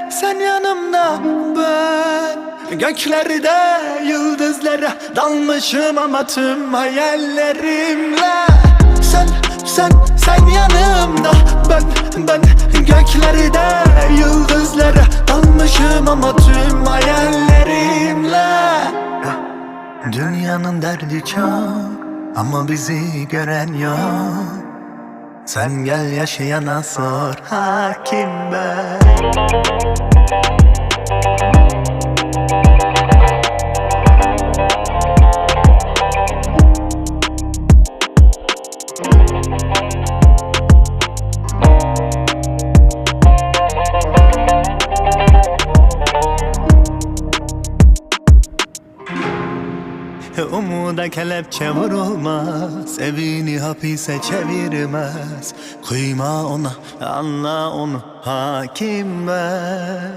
Sen yanımda, ben göklerde yıldızlara dalmışım ama tüm hayallerimle. Sen yanımda, ben göklerde yıldızlara dalmışım ama tüm hayallerimle. Dünyanın derdi çok ama bizi gören yok. Sen gel yaşayana sor, hakim ben. Umuda kelepçe vurulmaz, evini hapise çevirmez. Kıyma ona, anla onu, hakim ben.